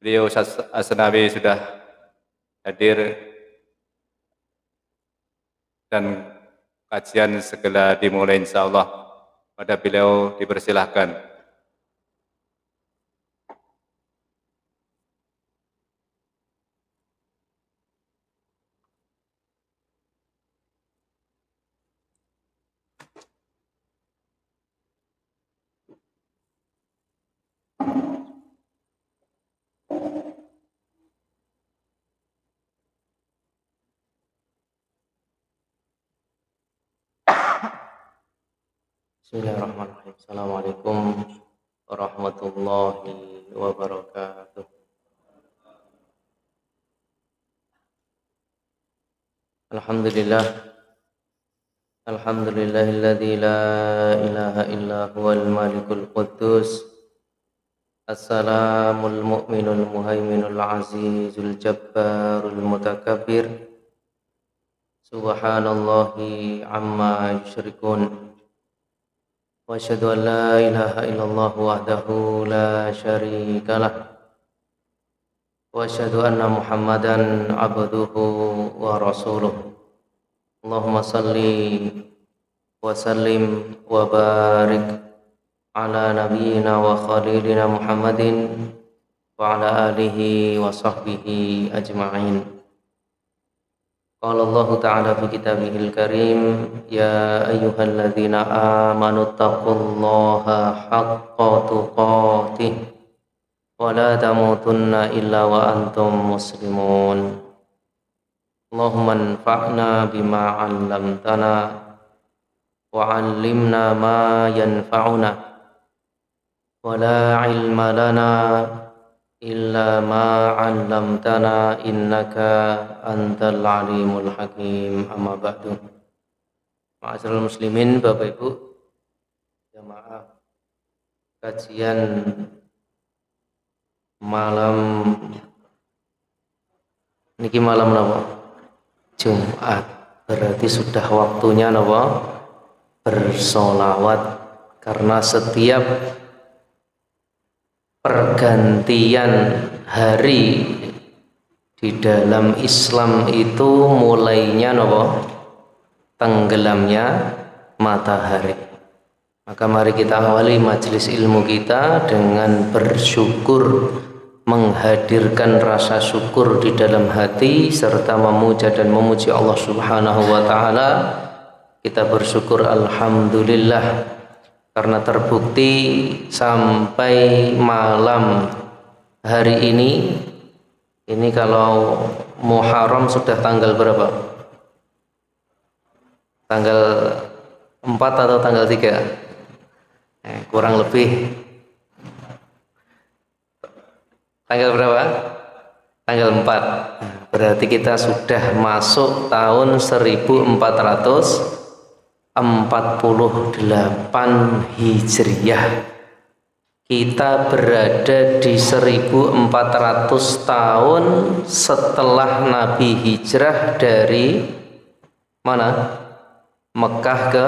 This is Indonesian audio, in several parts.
Beliau Asnawi sudah hadir dan kajian segera dimulai insyaallah. Pada beliau dipersilahkan. Bismillahirrahmanirrahim. Assalamualaikum warahmatullahi wabarakatuh. Alhamdulillah. Alhamdulillahilladzi la ilaha illa huwal malikul quddus. Assalamul mu'minul muhaiminul azizul jabbarul mutakabbir. Subhanallahi amma yusyrikun. Wa asyhadu an la ilaha illallah wahdahu la syarika lah. Wa asyhadu anna Muhammadan abduhu wa rasuluh. Allahumma salli wa sallim wa barik ala nabiyyina wa khalilina Muhammadin wa ala alihi wa sahbihi ajma'in. Qala Allah Ta'ala fi kitabihil karim, ya ayyuhalladzina amanu taqullaha haqqa tuqatih wa la tamutunna illa wa antum muslimun. Allahumma anfa'na bima 'allamtana wa 'allimna ma yanfa'una wa la 'ilma lana illa ma 'allamtana innaka antal alimul hakim. Amma ba'du. Ma'asyiral muslimin, Bapak Ibu jamaah kajian malam niki malam napa? Jumat. Berarti sudah waktunya napa? Bersolawat, karena setiap pergantian hari di dalam Islam itu mulainya napa? Tenggelamnya matahari. Maka mari kita awali majelis ilmu kita dengan bersyukur, menghadirkan rasa syukur di dalam hati serta memuja dan memuji Allah Subhanahu wa taala. Kita bersyukur alhamdulillah karena terbukti sampai malam hari ini kalau Muharram sudah tanggal berapa? Tanggal 4 atau tanggal 3? Kurang lebih tanggal berapa? Tanggal 4. Berarti kita sudah masuk tahun 1448 Hijriah. Kita berada di 1400 tahun setelah Nabi hijrah dari mana? Mekah ke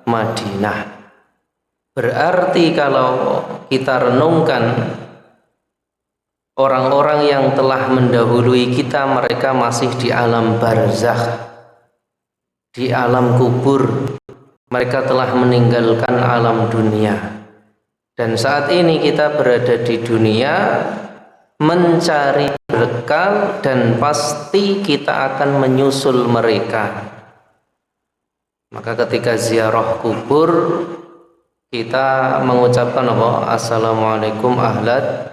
Madinah. Berarti kalau kita renungkan, orang-orang yang telah mendahului kita, mereka masih di alam barzakh, di alam kubur. Mereka telah meninggalkan alam dunia. Dan saat ini kita berada di dunia mencari bekal, dan pasti kita akan menyusul mereka. Maka ketika ziarah kubur, kita mengucapkan apa? Assalamualaikum ahlad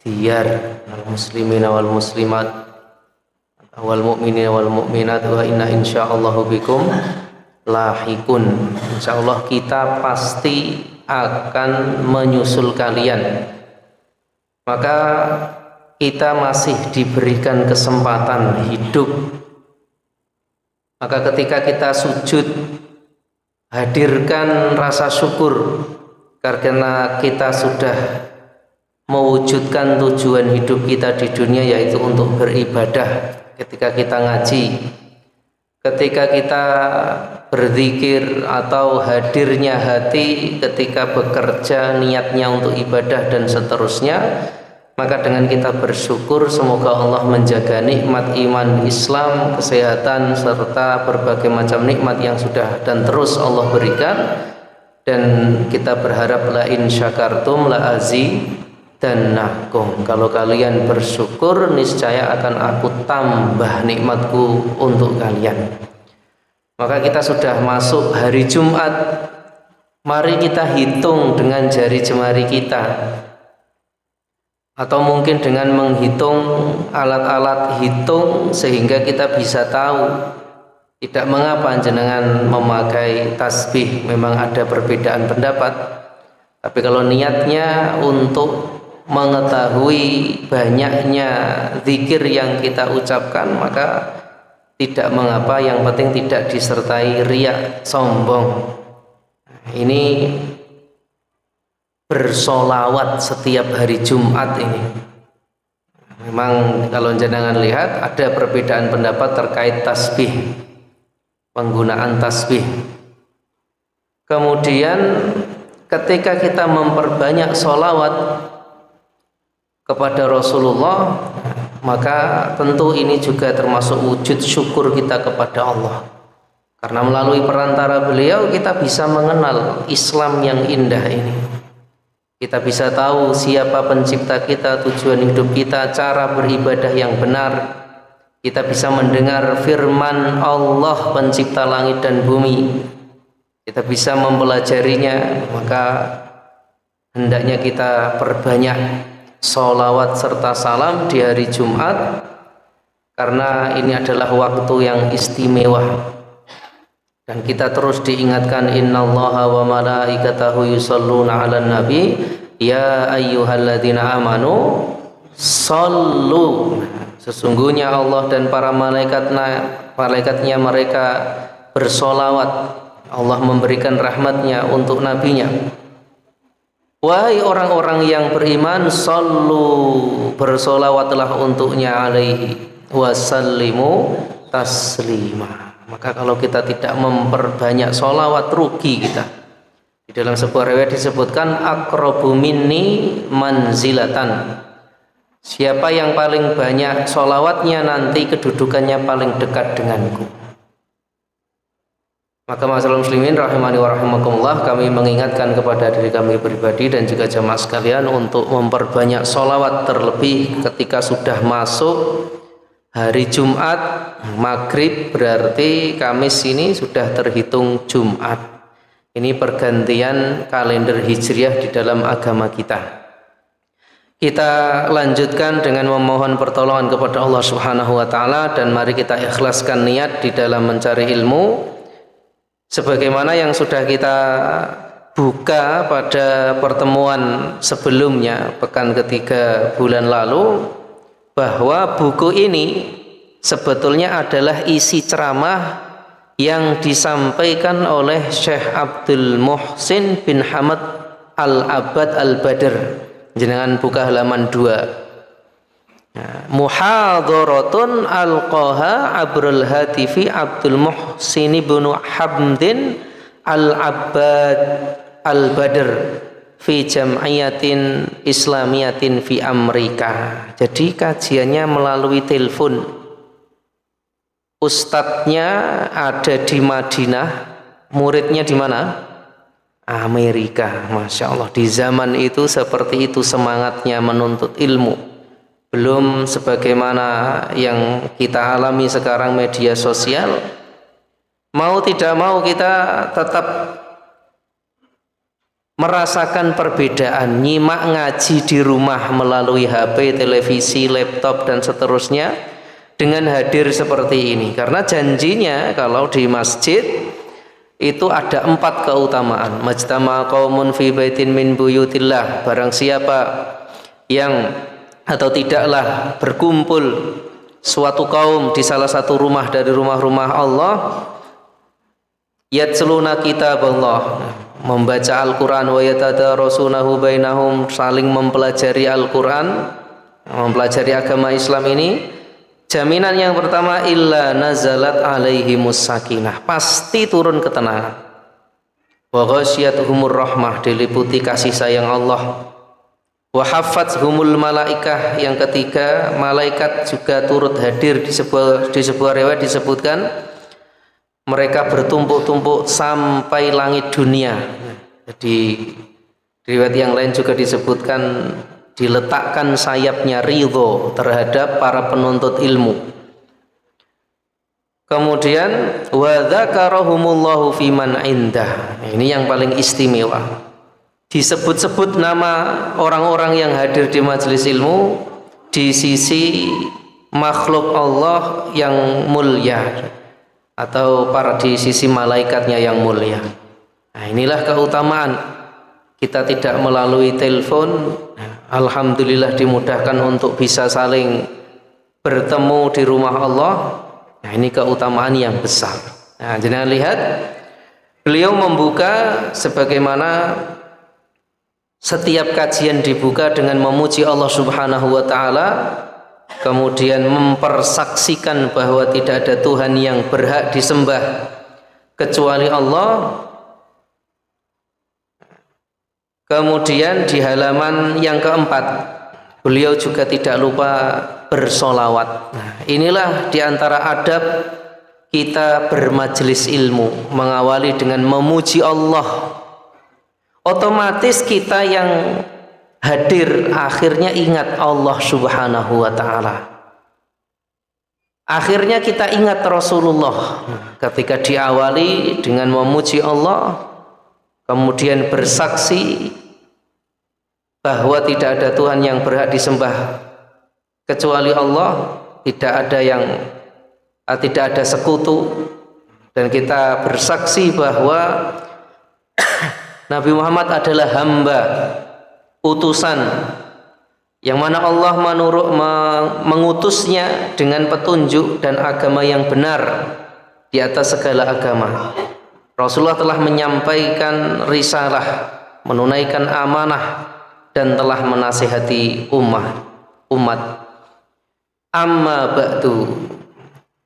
diyar al muslimina wal muslimat wal mu'minina wal mu'minat wa inna insyaallahu bikum lahikun. Insyaallah kita pasti akan menyusul kalian. Maka kita masih diberikan kesempatan hidup. Maka ketika kita sujud, hadirkan rasa syukur karena kita sudah mewujudkan tujuan hidup kita di dunia, yaitu untuk beribadah. Ketika kita ngaji, ketika kita berzikir, atau hadirnya hati ketika bekerja niatnya untuk ibadah dan seterusnya, maka dengan kita bersyukur semoga Allah menjaga nikmat iman Islam, kesehatan serta berbagai macam nikmat yang sudah dan terus Allah berikan. Dan kita berharap la in syakartum la azidannakum, kalau kalian bersyukur niscaya akan aku tambah nikmatku untuk kalian. Maka kita sudah masuk hari Jumat. Mari kita hitung dengan jari jemari kita, atau mungkin dengan menghitung alat-alat hitung sehingga kita bisa tahu. Tidak mengapa jenengan memakai tasbih, memang ada perbedaan pendapat. Tapi kalau niatnya untuk mengetahui banyaknya zikir yang kita ucapkan, maka tidak mengapa, yang penting tidak disertai riya, sombong. Ini bersolawat setiap hari Jumat ini. Memang kalau jenengan lihat ada perbedaan pendapat terkait tasbih, penggunaan tasbih. Kemudian ketika kita memperbanyak solawat kepada Rasulullah, maka tentu ini juga termasuk wujud syukur kita kepada Allah. Karena melalui perantara beliau kita bisa mengenal Islam yang indah ini. Kita bisa tahu siapa pencipta kita, tujuan hidup kita, cara beribadah yang benar. Kita bisa mendengar firman Allah pencipta langit dan bumi. Kita bisa mempelajarinya, maka hendaknya kita perbanyak sholawat serta salam di hari Jumat, karena ini adalah waktu yang istimewa. Dan kita terus diingatkan, innallaha wa malaikatahu yusholluna 'alan nabi ya ayyuhalladzina amanu shollu. Sesungguhnya Allah dan para malaikatnya mereka bersolawat. Allah memberikan rahmatnya untuk nabinya. Wahai orang-orang yang beriman, shollu, bersolawatlah untuknya, alaihi wasallimu taslima. Maka kalau kita tidak memperbanyak solawat, rugi kita. Di dalam sebuah riwayat disebutkan aqrabu minni manzilatan. Siapa yang paling banyak solawatnya nanti kedudukannya paling dekat denganku. Maka masyaallah muslimin rahimani wa rahimakumullah, kami mengingatkan kepada diri kami pribadi dan juga jamaah sekalian untuk memperbanyak solawat, terlebih ketika sudah masuk hari Jumat maghrib, berarti Kamis ini sudah terhitung Jumat. Ini pergantian kalender hijriah di dalam agama kita. Kita lanjutkan dengan memohon pertolongan kepada Allah Subhanahu wa taala, dan mari kita ikhlaskan niat di dalam mencari ilmu sebagaimana yang sudah kita buka pada pertemuan sebelumnya, pekan ketiga bulan lalu, bahwa buku ini sebetulnya adalah isi ceramah yang disampaikan oleh Syekh Abdul Muhsin bin Hamad Al-Abad Al-Badr. Jenengan buka halaman 2. Muhadharatun alqaha abrul hatifi Abdul Muhsin bin Hamdin Al-Abad Al-Badr fi jam'iyatin islamiyatin fi Amerika. Jadi kajiannya melalui telepon. Ustadznya ada di Madinah, muridnya di mana? Amerika. Masya Allah, di zaman itu seperti itu semangatnya menuntut ilmu. Belum sebagaimana yang kita alami sekarang media sosial. Mau tidak mau kita tetap merasakan perbedaan, nyimak ngaji di rumah melalui HP, televisi, laptop dan seterusnya dengan hadir seperti ini. Karena janjinya kalau di masjid itu ada 4 keutamaan. Majtama qaumun fi baitin min buyutillah, barang siapa yang atau tidaklah berkumpul suatu kaum di salah satu rumah dari rumah-rumah Allah, yatsluna kitaballah, membaca Al-Quran, wa yatadarasunahu bainahum, saling mempelajari Al-Quran, mempelajari agama Islam ini. Jaminan yang pertama, illa nazalat alaihimus sakinah, pasti turun ketenangan. Wa ghasyiyatuhumur rahmah, diliputi kasih sayang Allah. Wa haffathumul malaikah, yang ketiga malaikat juga turut hadir. Di sebuah riwayat disebutkan mereka bertumpuk-tumpuk sampai langit dunia. Jadi di riwayat yang lain juga disebutkan diletakkan sayapnya ridho terhadap para penuntut ilmu. Kemudian wa dzakarahumullahu fiman indah. Ini yang paling istimewa. Disebut-sebut nama orang-orang yang hadir di majelis ilmu di sisi makhluk Allah yang mulia atau di sisi malaikatnya yang mulia. Nah, inilah keutamaan. Kita tidak melalui telepon, alhamdulillah dimudahkan untuk bisa saling bertemu di rumah Allah. Nah, ini keutamaan yang besar. Nah, jangan lihat beliau membuka sebagaimana setiap kajian dibuka dengan memuji Allah Subhanahu wa taala, kemudian mempersaksikan bahwa tidak ada Tuhan yang berhak disembah kecuali Allah. Kemudian di halaman yang keempat beliau juga tidak lupa bersolawat. Nah, inilah diantara adab kita bermajelis ilmu, mengawali dengan memuji Allah. Otomatis kita yang hadir akhirnya ingat Allah Subhanahu wa ta'ala. Akhirnya kita ingat Rasulullah ketika diawali dengan memuji Allah, kemudian bersaksi bahwa tidak ada Tuhan yang berhak disembah kecuali Allah, tidak ada sekutu, dan kita bersaksi bahwa Nabi Muhammad adalah hamba utusan yang mana Allah mengutusnya dengan petunjuk dan agama yang benar di atas segala agama. Rasulullah telah menyampaikan risalah, menunaikan amanah, dan telah menasihati umat. Amma ba'du.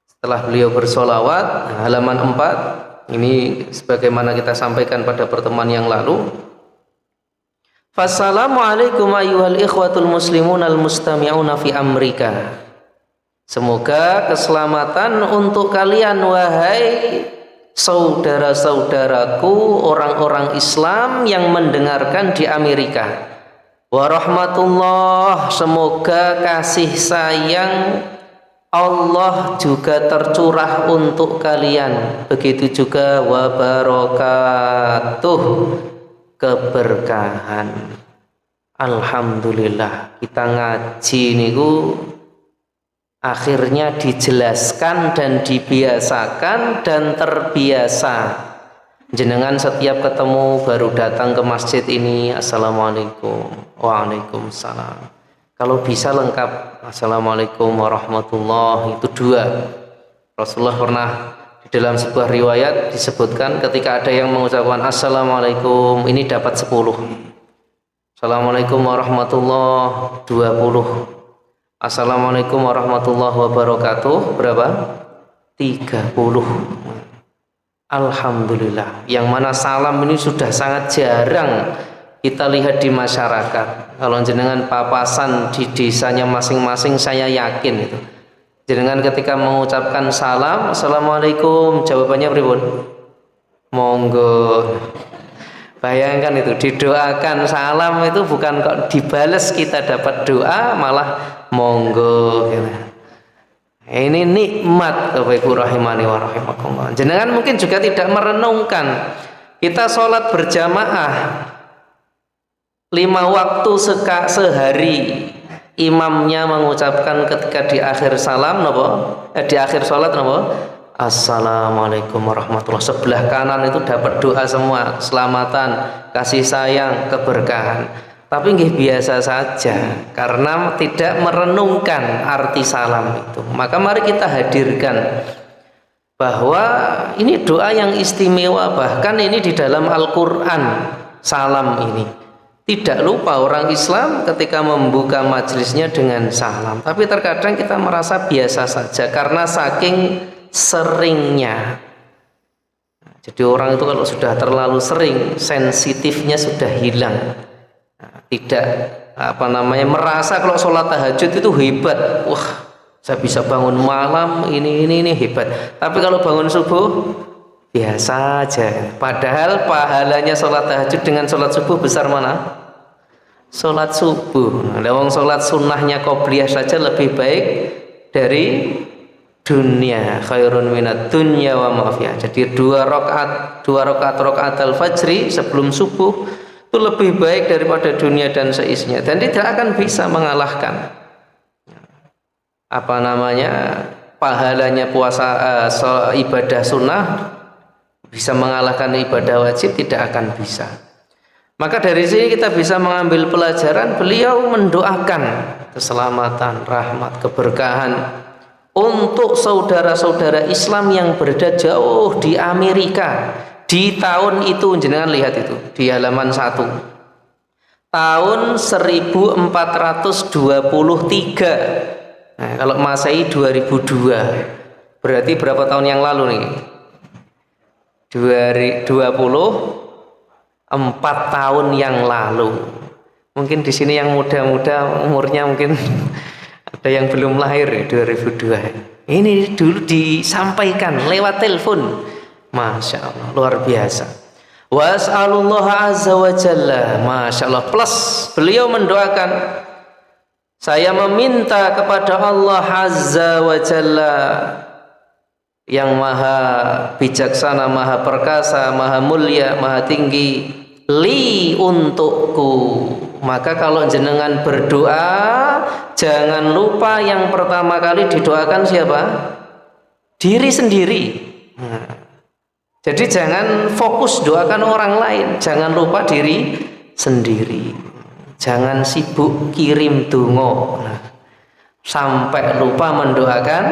Setelah beliau bersolawat, halaman 4, ini sebagaimana kita sampaikan pada pertemuan yang lalu. Fassalamualaikum ayyuhal ikhwatul muslimun al mustami'una fi Amerika. Semoga keselamatan untuk kalian wahai saudara-saudaraku orang-orang Islam yang mendengarkan di Amerika. Warahmatullah, semoga kasih sayang Allah juga tercurah untuk kalian. Begitu juga wabarakatuh, keberkahan. Alhamdulillah, kita ngaji niku akhirnya dijelaskan dan dibiasakan dan terbiasa. Jenengan setiap ketemu baru datang ke masjid ini, assalamualaikum, waalaikumsalam. Kalau bisa lengkap, assalamualaikum warahmatullahi, itu 2. Rasulullah pernah di dalam sebuah riwayat disebutkan ketika ada yang mengucapkan assalamualaikum, ini dapat 10. Assalamualaikum warahmatullahi 20. Assalamualaikum warahmatullahi wabarakatuh berapa? 30. Alhamdulillah, yang mana salam ini sudah sangat jarang kita lihat di masyarakat. Kalau jenengan papasan di desanya masing-masing, saya yakin itu jenengan ketika mengucapkan salam, assalamualaikum, jawabannya pripun? Monggo. Bayangkan itu, didoakan salam itu bukan kok dibales kita dapat doa, malah monggo gitu. Ini nikmat Bapak Ibu rahimani wa rahimakumullah. Jenengan mungkin juga tidak merenungkan kita sholat berjamaah 5 waktu sehari, imamnya mengucapkan ketika di akhir salam di akhir sholat assalamualaikum warahmatullahi wabarakatuh. Sebelah kanan itu dapat doa semua, keselamatan, kasih sayang, keberkahan. Tapi nggih biasa saja karena tidak merenungkan arti salam itu. Maka mari kita hadirkan bahwa ini doa yang istimewa, bahkan ini di dalam Al-Qur'an salam ini. Tidak lupa orang Islam ketika membuka majelisnya dengan salam. Tapi terkadang kita merasa biasa saja karena saking seringnya. Jadi orang itu kalau sudah terlalu sering, sensitifnya sudah hilang. Tidak merasa kalau sholat tahajud itu hebat. Wah, saya bisa bangun malam ini hebat. Tapi kalau bangun subuh biasa aja. Padahal pahalanya sholat tahajud dengan sholat subuh besar mana? Sholat subuh. Wong sholat sunnahnya qobliyah saja lebih baik dari dunia, khairun minad dunya wa ma fiha. Jadi dua rakaat al-fajri sebelum subuh itu lebih baik daripada dunia dan seisinya, dan tidak akan bisa mengalahkan pahalanya puasa, ibadah sunnah bisa mengalahkan ibadah wajib, tidak akan bisa. Maka dari sini kita bisa mengambil pelajaran, beliau mendoakan keselamatan, rahmat, keberkahan untuk saudara-saudara Islam yang berada jauh di Amerika di tahun itu. Jenengan lihat itu di halaman 1 tahun 1423. Nah, kalau Masehi 2002 berarti berapa tahun yang lalu nih? 24 tahun yang lalu. Mungkin di sini yang muda-muda umurnya mungkin ada yang belum lahir ya, 2002. Ini dulu disampaikan lewat telepon. Masya Allah, luar biasa. Was'alullah azza wa jalla. Masya Allah. Plus beliau mendoakan, saya meminta kepada Allah azza wa jalla yang maha bijaksana, maha perkasa, maha mulia, maha tinggi, li untukku. Maka kalau jenengan berdoa, jangan lupa yang pertama kali didoakan siapa? Diri sendiri. Jadi jangan fokus doakan orang lain, jangan lupa diri sendiri. Jangan sibuk kirim donga sampai lupa mendoakan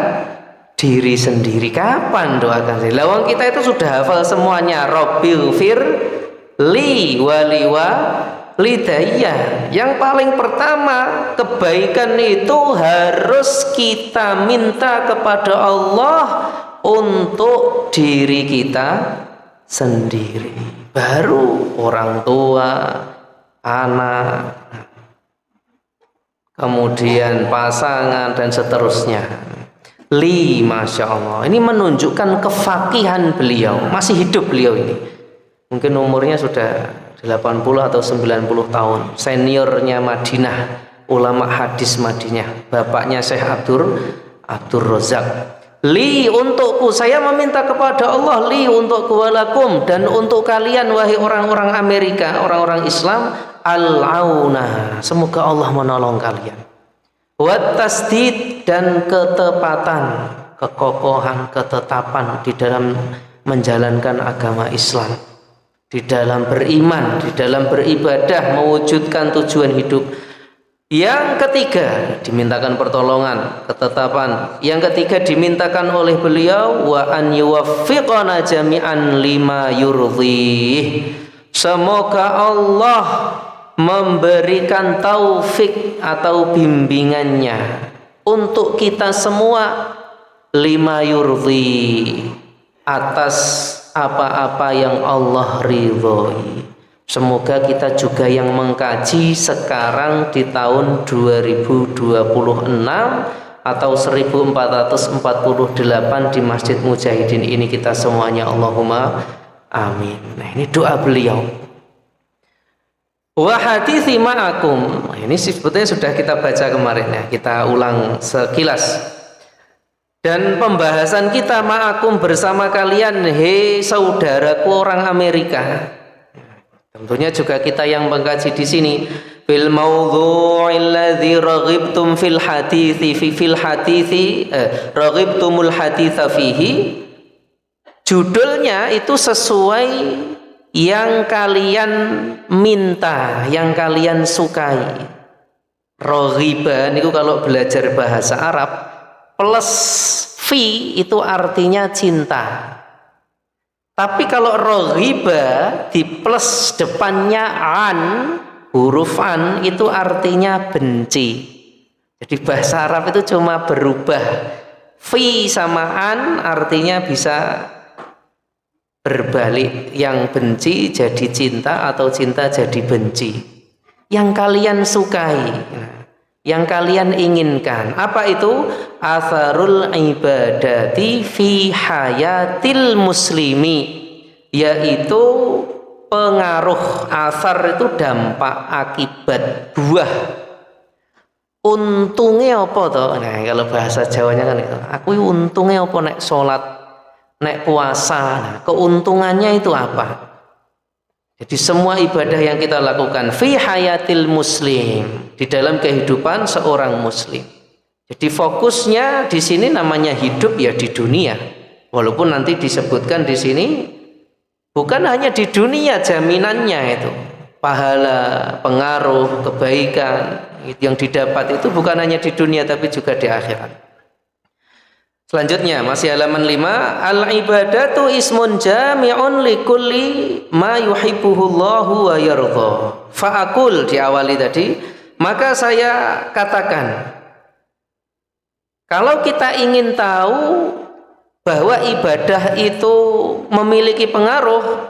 diri sendiri. Kapan doakan diri? Lawang kita itu sudah hafal semuanya. Rabbighfir li waliwa lidayya. Yang paling pertama, kebaikan itu harus kita minta kepada Allah untuk diri kita sendiri, baru orang tua, anak, kemudian pasangan dan seterusnya. Masya Allah, ini menunjukkan kefakihan beliau. Masih hidup beliau ini, mungkin umurnya sudah 80 atau 90 tahun, seniornya Madinah, ulama hadis Madinah, bapaknya Syekh Abdur Razak. Li untukku, saya meminta kepada Allah, li untukku walakum, dan untuk kalian wahai orang-orang Amerika, orang-orang Islam, al-auna, semoga Allah menolong kalian. Wat tasdid, dan ketepatan, kekokohan, ketetapan di dalam menjalankan agama Islam, di dalam beriman, di dalam beribadah, mewujudkan tujuan hidup. Yang ketiga dimintakan pertolongan, ketetapan. Yang ketiga dimintakan oleh beliau, wa an yuwaffiqana jami'an lima yurdhih. Semoga Allah memberikan taufik atau bimbingannya untuk kita semua, lima yurdhih, atas apa-apa yang Allah ridhoi. Semoga kita juga yang mengkaji sekarang di tahun 2026 atau 1448 di Masjid Mujahidin ini, kita semuanya Allahumma amin. Nah, ini doa beliau. Wa hadithi ma'akum. Nah, ini sebetulnya sudah kita baca kemarin ya, kita ulang sekilas. Dan pembahasan kita ma'akum, bersama kalian, hei saudaraku orang Amerika. Tentunya juga kita yang mengkaji di sini, fil mawdhu'il ladzi raghibtum fil hadithi raghibtumul haditha fihi. Judulnya itu sesuai yang kalian minta, yang kalian sukai. Raghiba niku kalau belajar bahasa Arab plus fi itu artinya cinta. Tapi kalau raghiba di plus depannya an, huruf an, itu artinya benci. Jadi bahasa Arab itu cuma berubah fi sama an, artinya bisa berbalik, yang benci jadi cinta atau cinta jadi benci. yang kalian sukai, yang kalian inginkan. Apa itu? Atharul ibadati fi hayatil muslimi, yaitu pengaruh. Athar itu dampak, akibat, buah. Untungnya apa toh? Nah, kalau bahasa Jawanya kan itu. Aku untungnya apa nek salat, nek puasa. Nah, keuntungannya itu apa? Jadi semua ibadah yang kita lakukan fi hayatil muslim, di dalam kehidupan seorang muslim. Jadi fokusnya di sini namanya hidup ya di dunia. Walaupun nanti disebutkan di sini bukan hanya di dunia jaminannya itu. Pahala, pengaruh, kebaikan yang didapat itu bukan hanya di dunia tapi juga di akhirat. Selanjutnya masih halaman 5, al-ibadatu ismun jami'un likulli ma yuhibbuhullahu wa yardha. Fa'akul diawali tadi, maka saya katakan, kalau kita ingin tahu bahwa ibadah itu memiliki pengaruh,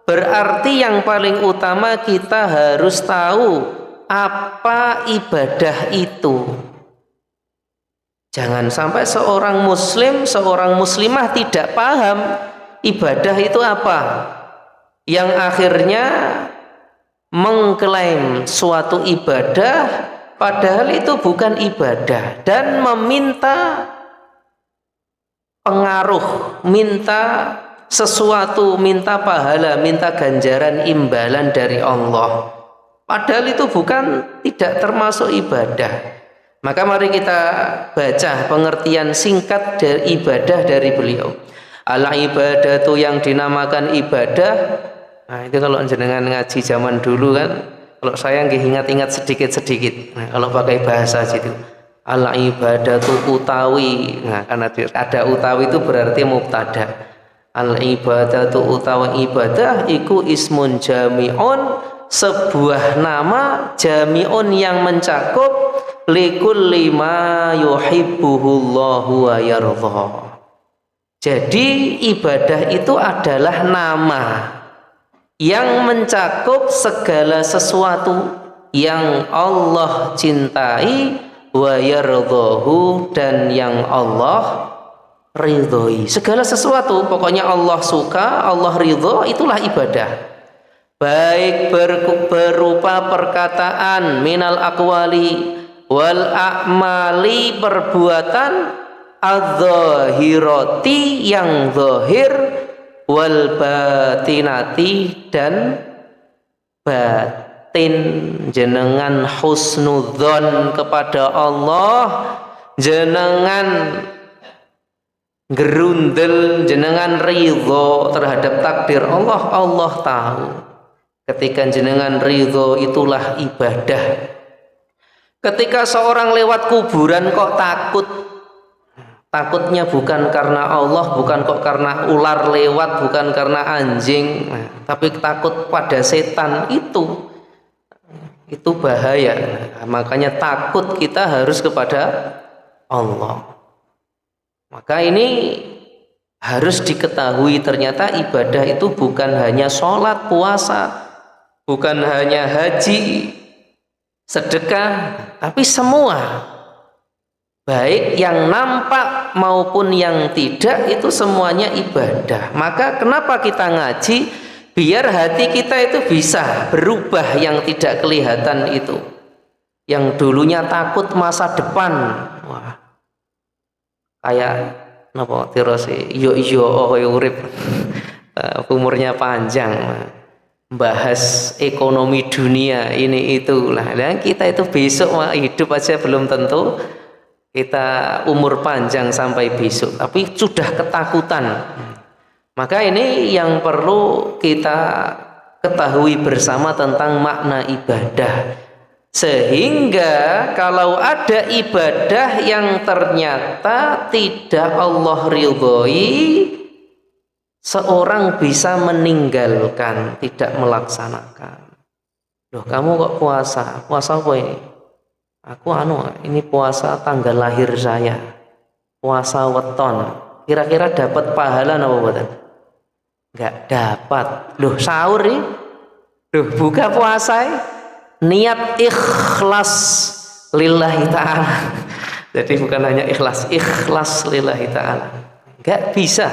berarti yang paling utama kita harus tahu apa ibadah itu. Jangan sampai seorang muslim, seorang muslimah tidak paham ibadah itu apa, yang akhirnya mengklaim suatu ibadah padahal itu bukan ibadah, dan meminta pengaruh, minta sesuatu, minta pahala, minta ganjaran imbalan dari Allah, padahal itu tidak termasuk ibadah. Maka mari kita baca pengertian singkat dari ibadah dari beliau. Al-ibadatu, yang dinamakan ibadah. Nah, itu kalau jenengan ngaji zaman dulu kan, kalau saya ingat-ingat sedikit-sedikit. Nah, kalau pakai bahasa situ, al-ibadatu utawi. Nah, karena ada utawi itu berarti mubtada. Al-ibadatu utawi ibadah iku ismun jami'un, sebuah nama jami'un yang mencakup likulli ma yuhibbuhullahu wa yardha. Jadi ibadah itu adalah nama yang mencakup segala sesuatu yang Allah cintai, wa yardhahu, dan yang Allah ridhoi. Segala sesuatu pokoknya Allah suka, Allah ridho, itulah ibadah. Baik berupa perkataan minal aqwali wal a'mali, perbuatan, adz-dzahirati, yang zahir, wal batinati, dan batin. Jenengan husnudzon kepada Allah, jenengan gerundel, jenengan ridho terhadap takdir Allah, Allah tahu. Ketika jenengan ridho, itulah ibadah. Ketika seorang lewat kuburan kok takut, takutnya bukan karena Allah, bukan kok karena ular lewat, bukan karena anjing, tapi takut pada setan, itu bahaya. Makanya takut kita harus kepada Allah. Maka ini harus diketahui, ternyata ibadah itu bukan hanya sholat, puasa, bukan hanya haji, sedekah, tapi semua, baik yang nampak maupun yang tidak, itu semuanya ibadah. Maka kenapa kita ngaji? Biar hati kita itu bisa berubah, yang tidak kelihatan itu, yang dulunya takut masa depan, wah, kayak napa terus urip umurnya panjang, bahas ekonomi dunia ini itulah. Dan kita itu besok hidup aja belum tentu kita umur panjang sampai besok, tapi sudah ketakutan. Maka ini yang perlu kita ketahui bersama tentang makna ibadah, sehingga kalau ada ibadah yang ternyata tidak Allah ridhoi, seorang bisa meninggalkan, tidak melaksanakan. Loh, kamu kok puasa? Puasa apa ini? Aku ini puasa tanggal lahir saya, puasa weton. Kira-kira dapat pahala apa buatan? Enggak dapat. Loh, sahur nih? Loh, buka puasa niat ikhlas lillahi ta'ala. Jadi bukan hanya ikhlas lillahi ta'ala. Enggak bisa.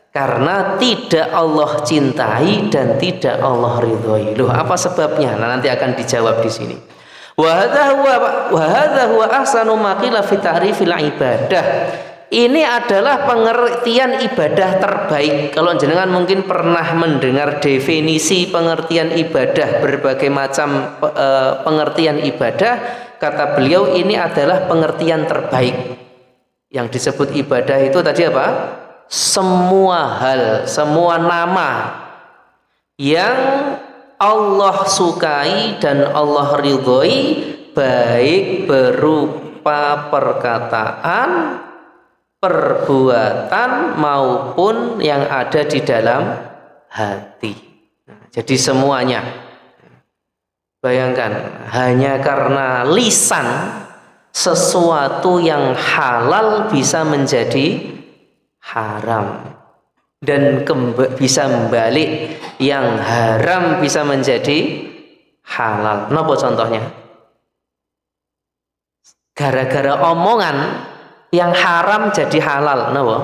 Karena tidak Allah cintai dan tidak Allah ridhoi. Loh, apa sebabnya? Nah, nanti akan dijawab di sini. Wa hadza huwa ahsanu ma qila fi ta'rifil ibadah. Ini adalah pengertian ibadah terbaik. Kalau jenengan mungkin pernah mendengar definisi pengertian ibadah, berbagai macam pengertian ibadah, kata beliau ini adalah pengertian terbaik. Yang disebut ibadah itu tadi apa? Semua hal, semua nama yang Allah sukai dan Allah ridhoi, baik berupa perkataan, perbuatan maupun yang ada di dalam hati. Jadi semuanya. Bayangkan, hanya karena lisan sesuatu yang halal bisa menjadi haram, dan bisa membalik, yang haram bisa menjadi halal. Napa contohnya? Gara-gara omongan yang haram jadi halal, napa?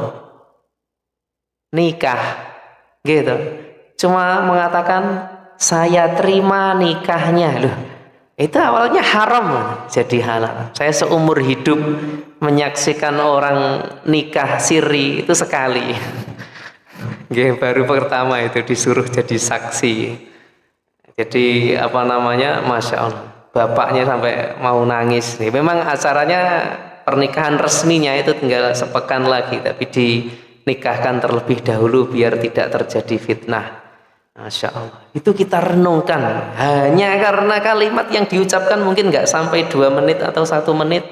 Nikah, gitu. Cuma mengatakan saya terima nikahnya, loh. Itu awalnya haram jadi halal. Saya seumur hidup menyaksikan orang nikah siri itu sekali. Baru pertama itu disuruh jadi saksi. Jadi apa namanya, Masya Allah, bapaknya sampai mau nangis. Memang acaranya pernikahan resminya itu tinggal sepekan lagi, tapi dinikahkan terlebih dahulu biar tidak terjadi fitnah. Masya Allah, itu kita renungkan. Hanya karena kalimat yang diucapkan mungkin nggak sampai 2 menit atau 1 menit,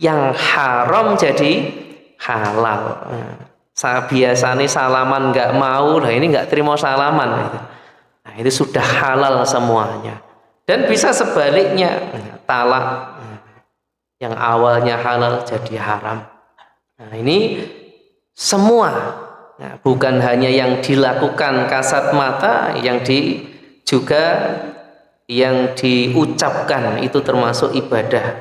yang haram jadi halal. Biasanya salaman nggak mau, nah ini nggak terima salaman. Nah itu sudah halal semuanya. Dan bisa sebaliknya, talak yang awalnya halal jadi haram. Nah ini semua. Nah, bukan hanya yang dilakukan kasat mata, juga yang diucapkan itu termasuk ibadah.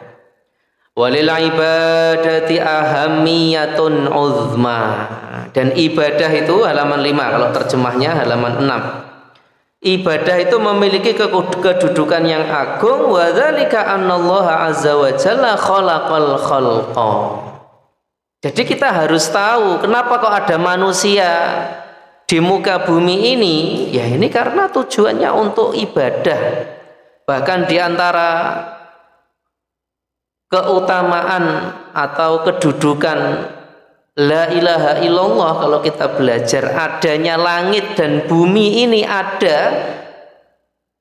Walil ibadati ahamiyatun uzma. Dan ibadah itu halaman 5, kalau terjemahnya halaman 6. Ibadah itu memiliki kedudukan yang agung. Wa dzalika annallaha azza wa jalla khalaqal khalqa. Jadi kita harus tahu kenapa kok ada manusia di muka bumi ini. Ya ini karena tujuannya untuk ibadah. Bahkan di antara keutamaan atau kedudukan la ilaha illallah, kalau kita belajar adanya langit dan bumi ini ada,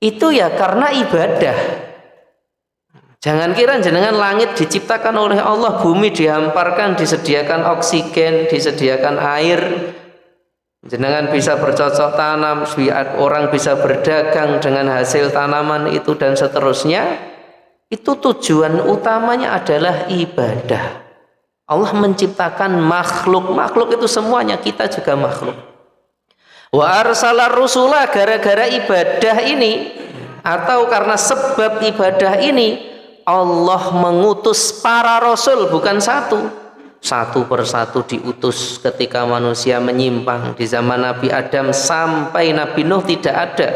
itu ya karena ibadah. Jangan kira jenengan langit diciptakan oleh Allah, bumi dihamparkan, disediakan oksigen, disediakan air, jenengan bisa bercocok tanam, orang bisa berdagang dengan hasil tanaman itu dan seterusnya. Itu tujuan utamanya adalah ibadah. Allah menciptakan makhluk itu semuanya, kita juga makhluk. Wa arsalar rusula, gara-gara ibadah ini atau karena sebab ibadah ini Allah mengutus para rasul, bukan satu persatu diutus. Ketika manusia menyimpang di zaman Nabi Adam sampai Nabi Nuh tidak ada,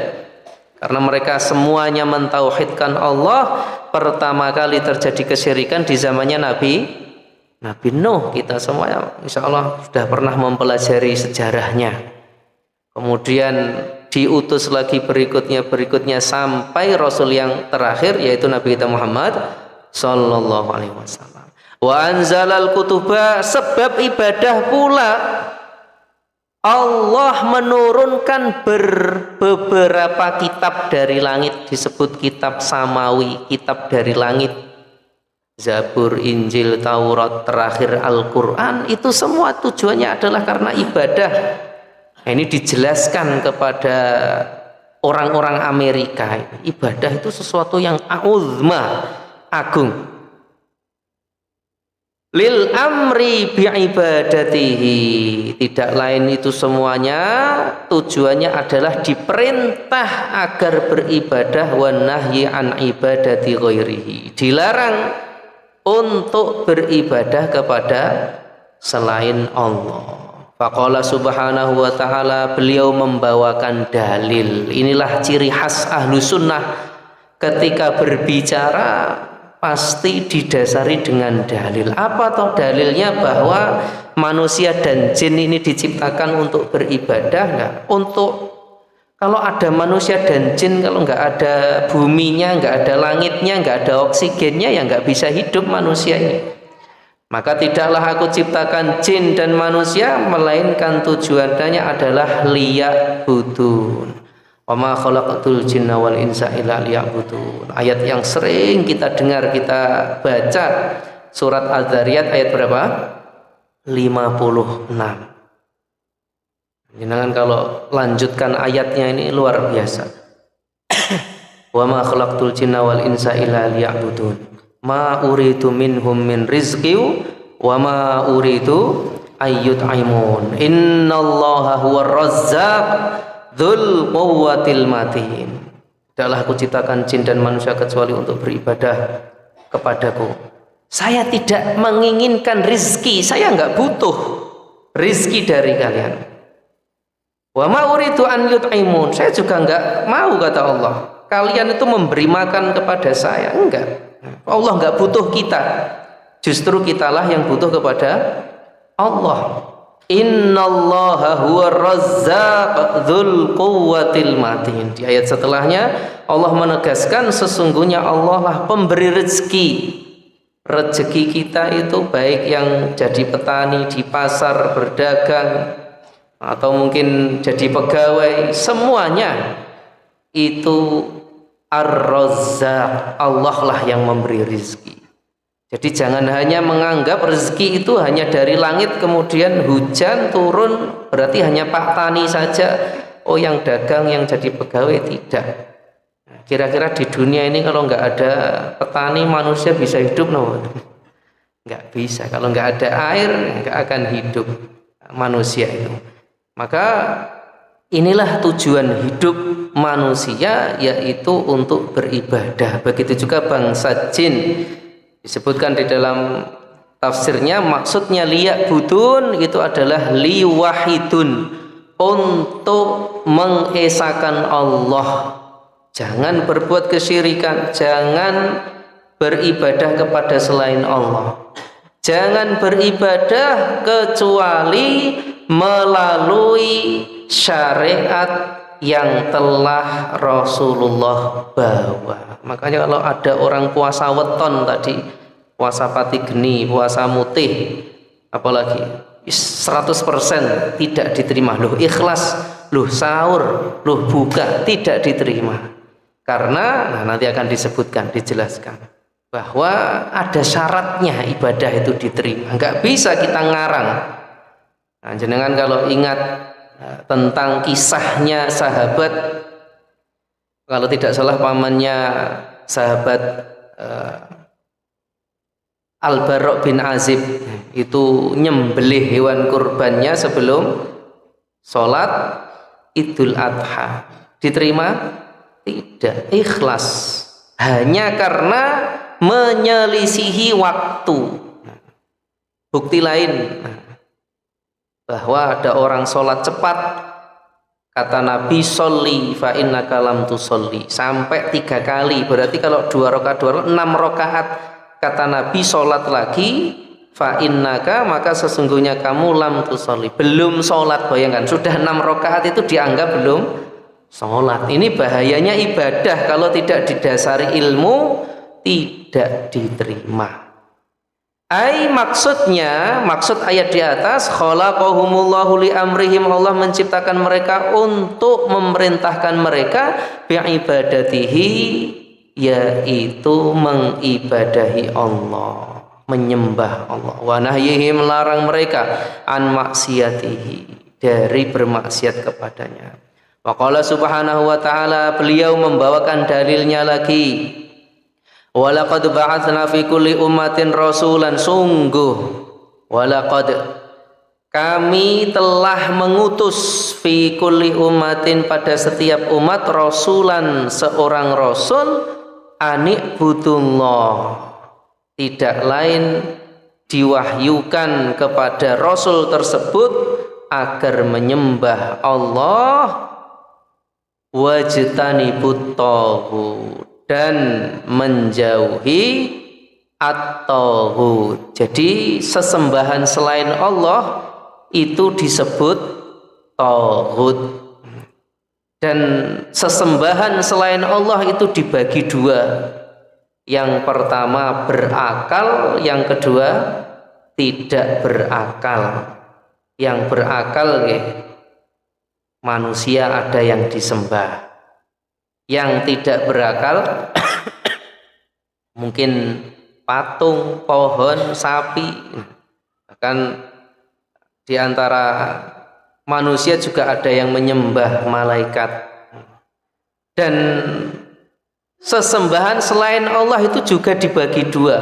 karena mereka semuanya mentauhidkan Allah. Pertama kali terjadi kesyirikan di zamannya Nabi Nuh. Kita semuanya insya Allah sudah pernah mempelajari sejarahnya. Kemudian diutus lagi berikutnya sampai Rasul yang terakhir, yaitu Nabi kita Muhammad Sallallahu Alaihi Wasallam. Wa anzalal kutuba, sebab ibadah pula Allah menurunkan beberapa kitab dari langit, disebut kitab samawi, kitab dari langit. Zabur, Injil, Taurat, terakhir Al-Quran, itu semua tujuannya adalah karena ibadah. Ini dijelaskan kepada orang-orang Amerika. Ibadah itu sesuatu yang uzma, agung. lil amri bi'ibadatihi, tidak lain itu semuanya tujuannya adalah diperintah agar beribadah, wan nahyi an ibadati ghairihi, dilarang untuk beribadah kepada selain Allah. Faqala subhanahu wa ta'ala, beliau membawakan dalil. Inilah ciri khas ahlu sunnah, ketika berbicara pasti didasari dengan dalil. Apa toh dalilnya? Bahwa manusia dan jin ini diciptakan untuk beribadah. Enggak, untuk kalau ada manusia dan jin, kalau nggak ada buminya, nggak ada langitnya, nggak ada oksigennya, ya nggak bisa hidup manusia ini. Maka tidaklah aku ciptakan jin dan manusia, melainkan tujuannya adalah liya'budun. Wa ma khalaqatul jinna wal insa illa liya'budun. Ayat yang sering kita dengar, kita baca, surat Az-Zariyat ayat berapa? 56. Jangan kalau lanjutkan ayatnya ini luar biasa. Wa ma khalaqatul jinna wal insa illa liya'budun. Ma uridu minhum min rizqi wa ma uridu ayyut'imun. Innallaha huwar razzaq dzul quwwatil matin. Tidaklah aku ciptakan jin dan manusia kecuali untuk beribadah kepadaku. Saya tidak menginginkan rizki, saya enggak butuh rizki dari kalian. Wa ma uridu an yut'imun, saya juga enggak mau, kata Allah, kalian itu memberi makan kepada saya. Enggak. Allah enggak butuh kita. Justru kitalah yang butuh kepada Allah. Innallaha huwar razzaq dzul quwwatil matin. Di ayat setelahnya Allah menegaskan sesungguhnya Allah lah pemberi rezeki. Rezeki kita itu baik yang jadi petani di pasar, berdagang, atau mungkin jadi pegawai, semuanya itu Ar-Razzaq, Allah lah yang memberi rezeki. Jadi jangan hanya menganggap rezeki itu hanya dari langit kemudian hujan turun berarti hanya Pak Tani saja, oh yang dagang, yang jadi pegawai, tidak. Kira-kira di dunia ini kalau nggak ada petani manusia bisa hidup? No? Nggak bisa. Kalau nggak ada air nggak akan hidup manusia itu. Maka inilah tujuan hidup manusia, yaitu untuk beribadah. Begitu juga bangsa jin. Disebutkan di dalam tafsirnya, maksudnya liya'budun itu adalah liwahidun, untuk mengesahkan Allah. Jangan berbuat kesyirikan, jangan beribadah kepada selain Allah. Jangan beribadah kecuali melalui syariat yang telah Rasulullah bawa. Makanya kalau ada orang puasa weton tadi, puasa pati geni, puasa mutih, apalagi 100% tidak diterima. Loh ikhlas, loh sahur, loh buka, tidak diterima. Karena nanti akan disebutkan, dijelaskan bahwa ada syaratnya ibadah itu diterima. Enggak bisa kita ngarang. Nah, jenengan kalau ingat tentang kisahnya sahabat, kalau tidak salah pamannya sahabat Al-Bara' bin Azib itu nyembelih hewan kurbannya sebelum sholat Idul Adha. Diterima? Tidak. Ikhlas. Hanya karena menyelisihi waktu. Bukti lain bahwa ada orang sholat cepat, kata Nabi, sholli fa innaka lam tusolli, sampai 3 kali. Berarti kalau 2 rakaat 6 rakaat. Kata Nabi, sholat lagi, fa innaka, maka sesungguhnya kamu lam tusolli, belum sholat. Bayangkan, sudah 6 rakaat itu dianggap belum sholat. Ini bahayanya ibadah kalau tidak didasari ilmu, tidak diterima. Maksud ayat di atas, khalaqahumullahu li amrihim, Allah menciptakan mereka untuk memerintahkan mereka bi'ibadatihi, yaitu mengibadahi Allah, menyembah Allah. Wa nahyihim, melarang mereka an maksiatihi, dari bermaksiat kepadanya. Wa qala subhanahu wa ta'ala, beliau membawakan dalilnya lagi. Walaqad ba'atsna fi kulli ummatin rasulan, sungguh walaqad kami telah mengutus fi kulli ummatin pada setiap umat rasulan, seorang rasul, ani'budullah, tidak lain diwahyukan kepada rasul tersebut agar menyembah Allah, wajtanibut taghut, dan menjauhi at-taghut. Jadi sesembahan selain Allah itu disebut taghut, dan sesembahan selain Allah itu dibagi dua. Yang pertama berakal, yang kedua tidak berakal. Yang berakal manusia ada yang disembah. Yang tidak berakal mungkin patung, pohon, sapi. Bahkan di antara manusia juga ada yang menyembah malaikat. Dan sesembahan selain Allah itu juga dibagi dua.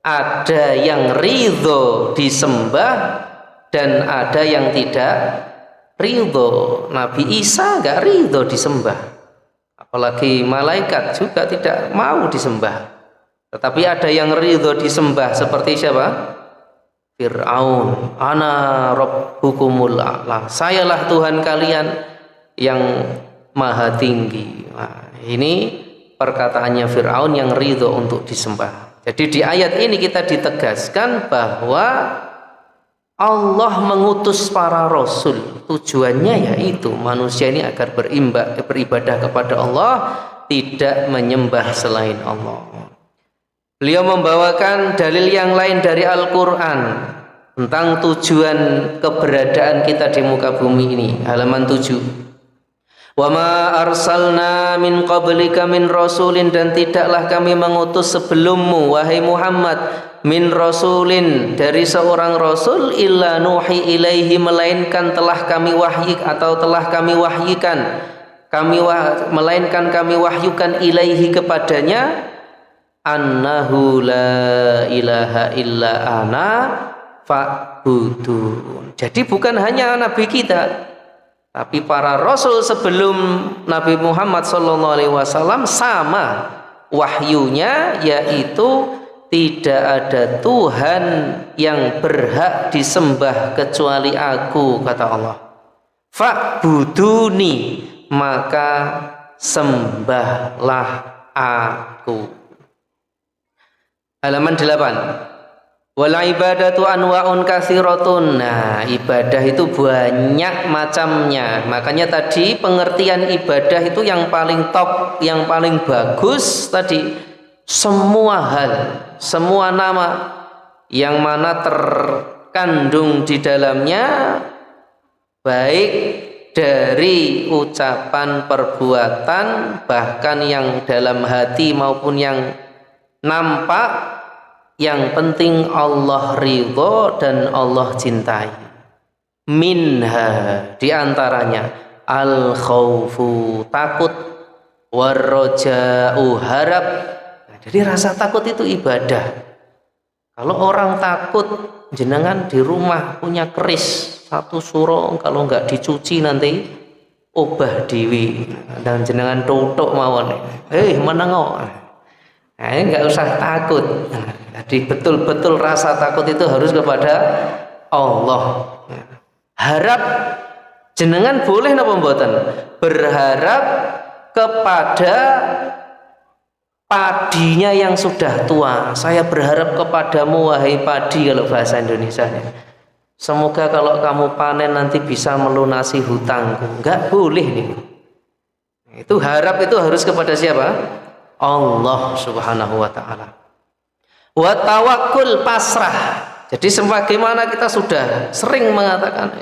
Ada yang ridho disembah dan ada yang tidak ridho. Nabi Isa gak ridho disembah, apalagi malaikat juga tidak mau disembah. Tetapi ada yang ridho disembah, seperti siapa? Fir'aun. Ana rabbukumul a'la, sayalah Tuhan kalian yang maha tinggi. Nah, ini perkataannya Fir'aun yang ridho untuk disembah. Jadi di ayat ini kita ditegaskan bahwa Allah mengutus para rasul, tujuannya yaitu manusia ini agar beribadah kepada Allah, tidak menyembah selain Allah. Beliau membawakan dalil yang lain dari Al-Quran tentang tujuan keberadaan kita di muka bumi ini. Halaman 7. Wa ma arsalna min qablika min rasulin, dan tidaklah kami mengutus sebelummu wahai Muhammad min rasulin, dari seorang rasul, illa nuhi ilaihi, melainkan telah kami wahyi atau telah kami wahyikan, melainkan kami wahyukan ilaihi kepadanya, annahu la ilaha illa ana fa'budun. Jadi bukan hanya nabi kita, tapi para rasul sebelum Nabi Muhammad SAW sama wahyunya, yaitu tidak ada Tuhan yang berhak disembah kecuali Aku, kata Allah. Fa'buduni, maka sembahlah Aku. Halaman 8. Wal ibadatu anwa'un katsiratun. Nah, ibadah itu banyak macamnya. Makanya tadi pengertian ibadah itu yang paling top, yang paling bagus tadi, semua hal, semua nama yang mana terkandung di dalamnya, baik dari ucapan, perbuatan, bahkan yang dalam hati maupun yang nampak, yang penting Allah ridho dan Allah cintai. Minha, diantaranya al khaufu, takut, warroja'u, harap. Nah, jadi rasa takut itu ibadah. Kalau orang takut, jenengan di rumah punya keris satu suro, kalau nggak dicuci nanti obah dewi, dan jenengan tutuk mawon. Menengok. Nah, ini nggak usah takut. Jadi betul-betul rasa takut itu harus kepada Allah. Harap, jenengan boleh napa mboten? Berharap kepada padinya yang sudah tua. Saya berharap kepadamu wahai padi, kalau bahasa Indonesianya. Semoga kalau kamu panen nanti bisa melunasi hutangku. Enggak boleh nih. Itu harap itu harus kepada siapa? Allah Subhanahu wa ta'ala. Wa tawakkul, pasrah. Jadi sebagaimana kita sudah sering mengatakan,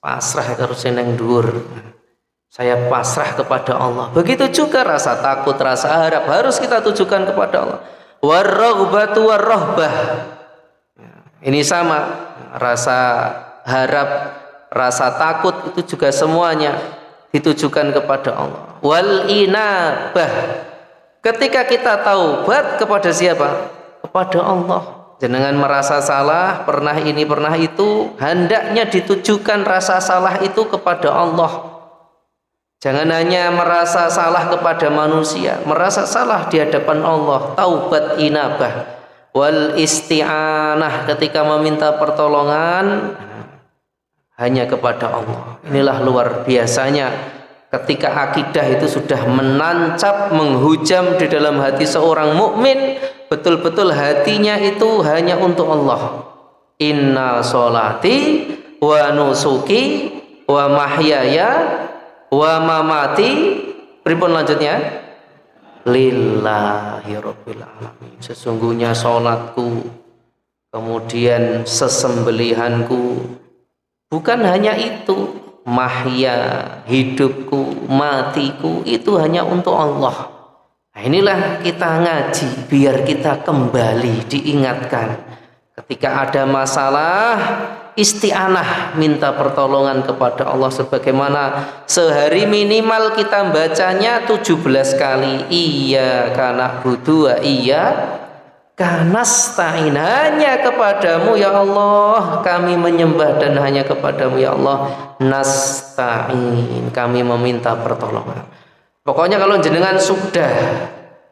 pasrah harus nang dhuwur. Saya pasrah kepada Allah. Begitu juga rasa takut, rasa harap harus kita tujukan kepada Allah. War-raghbatu war-rahbah. Ini sama, rasa harap, rasa takut itu juga semuanya ditujukan kepada Allah. Wal inabah, Ketika kita taubat kepada siapa? Kepada Allah. Jenengan merasa salah, pernah ini, pernah itu, hendaknya ditujukan rasa salah itu kepada Allah. Jangan hanya merasa salah kepada manusia, merasa salah di hadapan Allah. Taubat inabah wal isti'anah, ketika meminta pertolongan hanya kepada Allah. Inilah luar biasanya ketika akidah itu sudah menancap, menghujam di dalam hati seorang mukmin, betul-betul hatinya itu hanya untuk Allah. Inna sholati wa nusuki wa mahyaya wa mamati, pripun lanjutnya? Lillahi rabbil alamin. Sesungguhnya sholatku, kemudian sesembelihanku, bukan hanya itu, mahya, hidupku, matiku, itu hanya untuk Allah. Nah, inilah kita ngaji biar kita kembali diingatkan. Ketika ada masalah, isti'anah, minta pertolongan kepada Allah, sebagaimana sehari minimal kita bacanya 17 kali. Iyyaka na'budu wa iyyaka nasta'in, hanya kepadamu ya Allah kami menyembah dan hanya kepadamu ya Allah nasta'in, kami meminta pertolongan. Pokoknya kalau jenengan sudah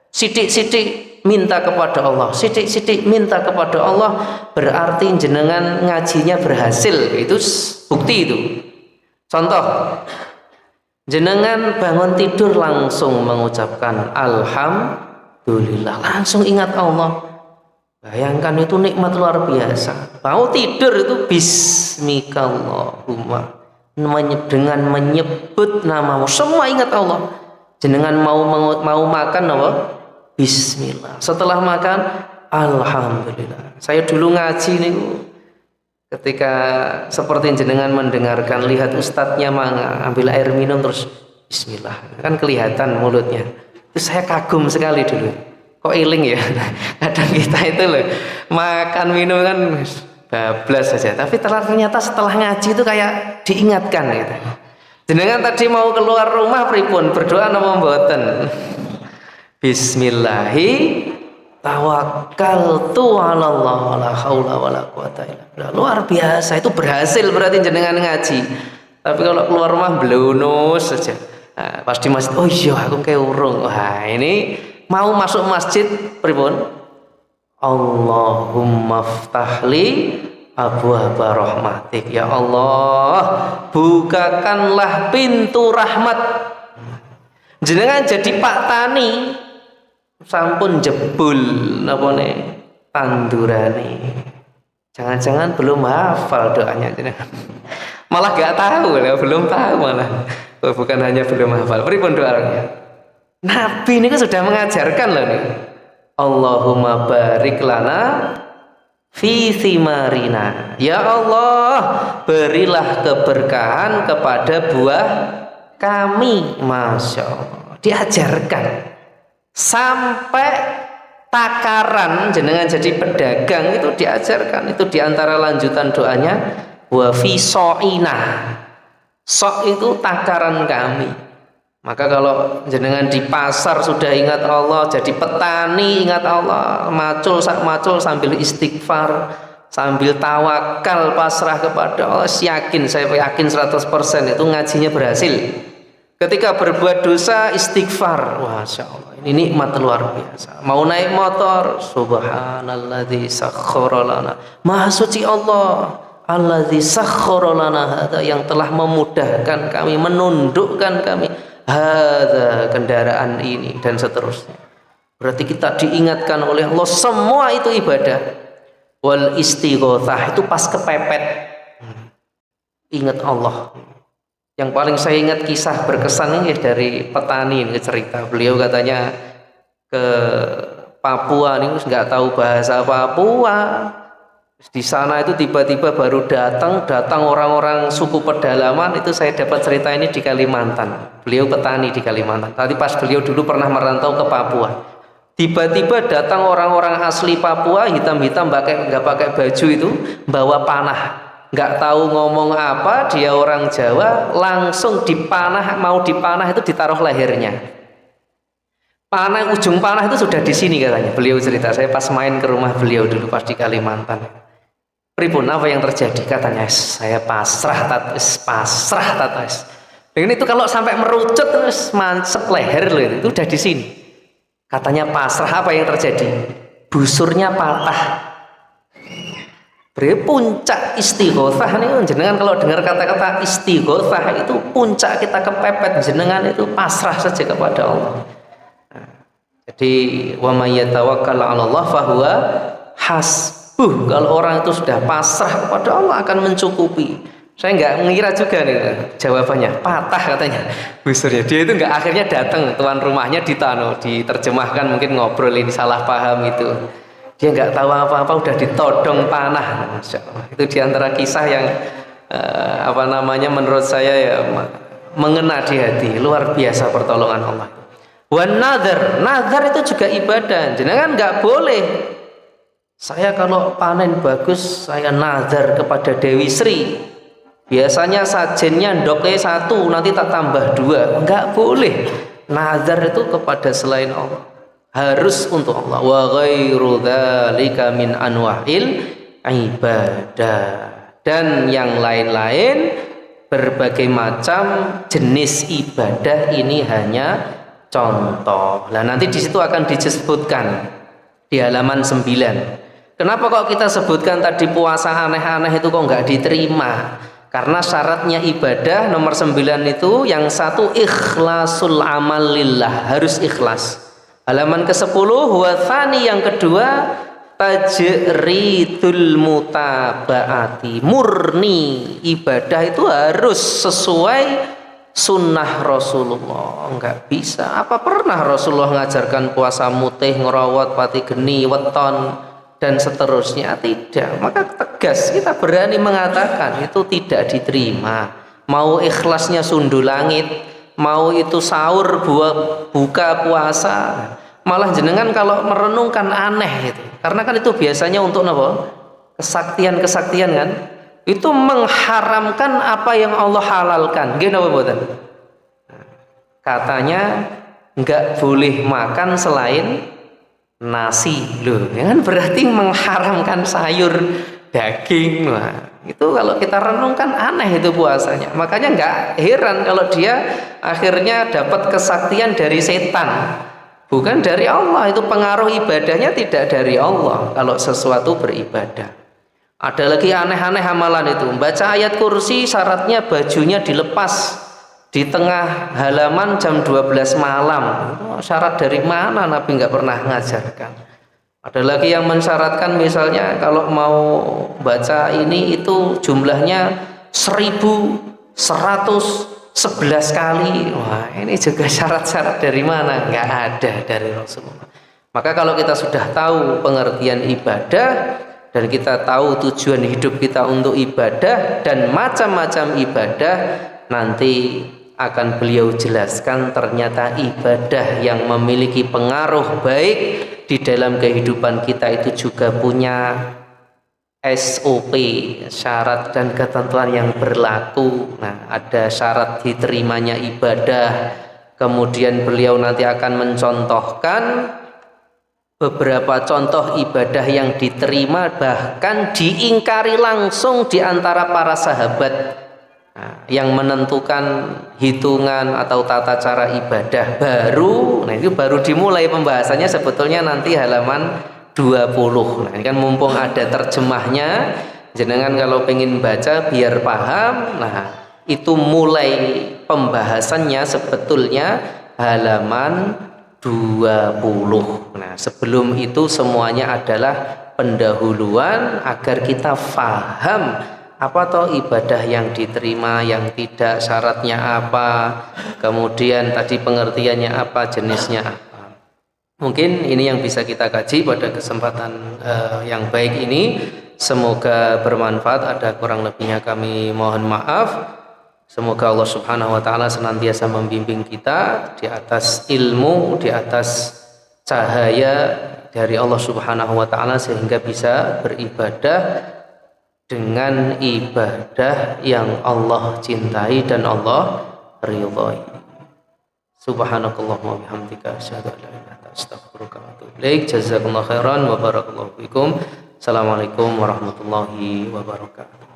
sidik-sidik minta kepada Allah, sidik-sidik minta kepada Allah, berarti jenengan ngajinya berhasil. Itu bukti itu. Contoh, jenengan bangun tidur langsung mengucapkan alhamdulillah, langsung ingat Allah. Bayangkan itu nikmat luar biasa. Mau tidur itu bismikallahumma, dengan menyebut namamu, semua ingat Allah. Jenengan mau makan apa? Bismillah. Setelah makan, alhamdulillah. Saya dulu ngaji nih, ketika seperti jenengan mendengarkan, lihat ustadznya ambil air minum terus bismillah, kan kelihatan mulutnya. Itu saya kagum sekali dulu. Kok iling ya? Kadang kita itu loh makan minum kan bablas saja, tapi ternyata setelah ngaji itu kayak diingatkan gitu. Jenengan tadi mau keluar rumah pripun, berdoa napa mboten? Bismillahi tawakkaltu 'alallah la haula wala quwata illa billah. Luar biasa, itu berhasil berarti jenengan ngaji. Tapi kalau keluar rumah blunus saja. Nah, pas di masjid, oh iya aku kayak urung. Wah, ini mau masuk masjid pripun? Allahumma ftahli abwaaba rahmatik. Ya Allah, bukakanlah pintu rahmat. Jenengan jadi Pak Tani, sampun jebul napone tandurane. Jangan-jangan belum hafal doanya jenengan. Malah gak tahu, belum tahu malah. Bukan hanya belum hafal. Pripun doanya? Nabi ini sudah mengajarkan loh nih. Allahumma barik lana fi thimarina. Ya Allah, berilah keberkahan kepada buah kami. Masya Allah, diajarkan sampai takaran jenengan jadi pedagang itu diajarkan. Itu diantara lanjutan doanya, wa fi so'ina. Sok itu takaran kami. Maka kalau jenengan di pasar sudah ingat Allah, jadi petani ingat Allah, macul sambil istighfar, sambil tawakal, pasrah kepada Allah, saya yakin 100% itu ngajinya berhasil. Ketika berbuat dosa istighfar, Masya Allah, ini nikmat luar biasa. Mau naik motor, subhanalladzi sakhkhara lana, maha suci Allah, alladzi sakhkhara lana hadza, yang telah memudahkan kami, menundukkan kami, hadza, kendaraan ini, dan seterusnya. Berarti kita diingatkan oleh Allah, semua itu ibadah. Wal istighotsah, itu pas kepepet ingat Allah. Yang paling saya ingat kisah berkesan ini dari petani ini cerita. Beliau katanya ke Papua nih, nggak tahu bahasa Papua. Di sana itu tiba-tiba baru datang orang-orang suku pedalaman. Itu saya dapat cerita ini di Kalimantan. Beliau petani di Kalimantan. Tadi pas beliau dulu pernah merantau ke Papua. Tiba-tiba datang orang-orang asli Papua, hitam-hitam, nggak pakai baju itu, bawa panah. Nggak tahu ngomong apa, dia orang Jawa, langsung dipanah, mau dipanah itu ditaruh lehernya. Panah, ujung panah itu sudah di sini katanya. Beliau cerita, saya pas main ke rumah beliau dulu pas di Kalimantan. Pripun, apa yang terjadi? Katanya, saya pasrah tatas. Dengan itu kalau sampai merucut terus mancep leher loh, itu udah di sini. Katanya pasrah, apa yang terjadi? Busurnya patah. Beri puncak istighosah nih, jenengan kalau dengar kata-kata istighosah itu puncak kita kepepet, jenengan itu pasrah saja kepada Allah. Jadi wa may yatawakkal 'ala Allah fahuwa hasbuh. Kalau orang itu sudah pasrah kepada Allah akan mencukupi. Saya nggak mengira juga nih jawabannya, patah katanya busurnya. Dia itu nggak akhirnya datang tuan rumahnya diterjemahkan, mungkin ngobrolin salah paham itu. Dia nggak tahu apa-apa udah ditodong panah. Masya Allah. Itu diantara kisah yang menurut saya ya mengena di hati. Luar biasa pertolongan Allah. Wan nazar itu juga ibadah. Jangan nggak boleh. Saya kalau panen bagus saya nazar kepada Dewi Sri. Biasanya sajennya ndoknya 1, nanti tak tambah 2. Nggak boleh. Nazar itu kepada selain Allah. Harus untuk Allah. Wa ghairu dzalika min anwa'il ibadah. Dan yang lain-lain berbagai macam jenis ibadah ini hanya contoh. Nah, nanti di situ akan disebutkan di halaman 9. Kenapa kok kita sebutkan tadi puasa aneh-aneh itu kok nggak diterima? Karena syaratnya ibadah nomor 9 itu yang satu ikhlasul amal lillah, harus ikhlas. Halaman ke-10 wa tsani yang kedua tajridul mutabaati, murni ibadah itu harus sesuai sunnah Rasulullah. Enggak bisa. Apa pernah Rasulullah mengajarkan puasa mutih, ngerawat, pati geni, weton dan seterusnya? Tidak. Maka tegas kita berani mengatakan itu tidak diterima. Mau ikhlasnya sundul langit, mau itu sahur buka puasa, malah jenengan kalau merenungkan aneh itu. Karena kan itu biasanya untuk apa? Kesaktian kan? Itu mengharamkan apa yang Allah halalkan. Gini apa buatan? Katanya nggak boleh makan selain nasi loh. Ya kan berarti mengharamkan sayur, daging. Nah, itu kalau kita renungkan aneh itu puasanya. Makanya nggak heran kalau dia akhirnya dapat kesaktian dari setan. Bukan dari Allah. Itu pengaruh ibadahnya tidak dari Allah kalau sesuatu beribadah. Ada lagi aneh-aneh amalan itu. Baca ayat kursi syaratnya bajunya dilepas di tengah halaman jam 12 malam. Syarat dari mana? Nabi nggak pernah ngajarkan. Ada lagi yang mensyaratkan misalnya kalau mau baca ini itu jumlahnya 1111 kali. Wah, ini juga syarat-syarat dari mana? Nggak ada dari Rasulullah. Maka kalau kita sudah tahu pengertian ibadah dan kita tahu tujuan hidup kita untuk ibadah dan macam-macam ibadah, nanti akan beliau jelaskan ternyata ibadah yang memiliki pengaruh baik di dalam kehidupan kita itu juga punya SOP, syarat dan ketentuan yang berlaku. Nah, ada syarat diterimanya ibadah. Kemudian beliau nanti akan mencontohkan beberapa contoh ibadah yang diterima bahkan diingkari langsung di antara para sahabat. Nah, yang menentukan hitungan atau tata cara ibadah baru. Nah, itu baru dimulai pembahasannya sebetulnya nanti halaman 20. Nah, ini kan mumpung ada terjemahnya, jenengan kalau pengen baca biar paham. Nah, itu mulai pembahasannya sebetulnya halaman 20. Nah, sebelum itu semuanya adalah pendahuluan agar kita faham apa toh ibadah yang diterima, yang tidak, syaratnya apa, kemudian tadi pengertiannya apa, jenisnya apa. Mungkin ini yang bisa kita kaji pada kesempatan yang baik ini. Semoga bermanfaat. Ada kurang lebihnya kami mohon maaf. Semoga Allah Subhanahu wa taala senantiasa membimbing kita di atas ilmu, di atas cahaya dari Allah Subhanahu wa taala sehingga bisa beribadah dengan ibadah yang Allah cintai dan Allah ridhoi. Subhanakallahumma bihamdika asyhadu an la ilaha illa anta astaghfiruka wa atubu ilaik. Jazakallahu khairan wa barakallahu fikum. Assalamualaikum warahmatullahi wabarakatuh.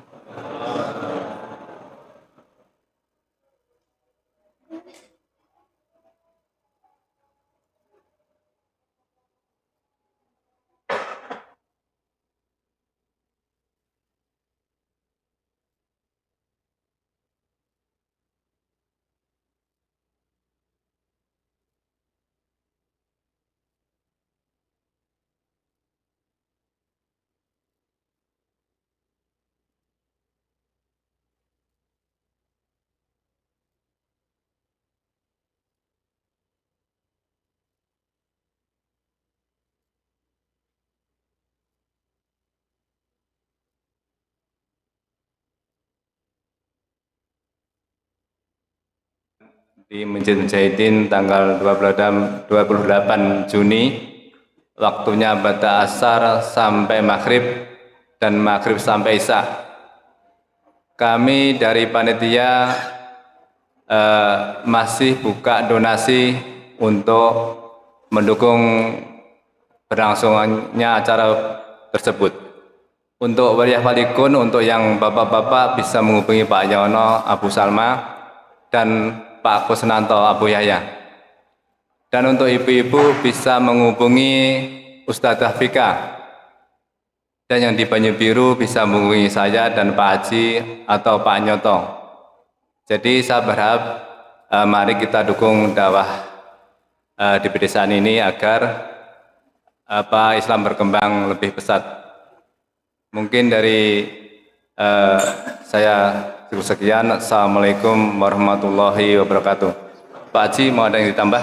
Di Masjid Mujahidin tanggal 28 Juni, waktunya pada asar sampai maghrib dan maghrib sampai isya. Kami dari panitia masih buka donasi untuk mendukung berlangsungannya acara tersebut. Untuk waliah walikun, untuk yang bapak-bapak bisa menghubungi Pak Yono Abu Salma dan Pak Kusnanto Abu Yahya. Dan untuk ibu-ibu bisa menghubungi Ustadzah Fika. Dan yang di Banyu Biru bisa menghubungi saya dan Pak Haji atau Pak Nyoto. Jadi saya berharap mari kita dukung dakwah di pedesaan ini agar Islam berkembang lebih pesat. Mungkin dari saya cukup sekian. Assalamualaikum warahmatullahi wabarakatuh. Pak Haji, mau ada yang ditambah?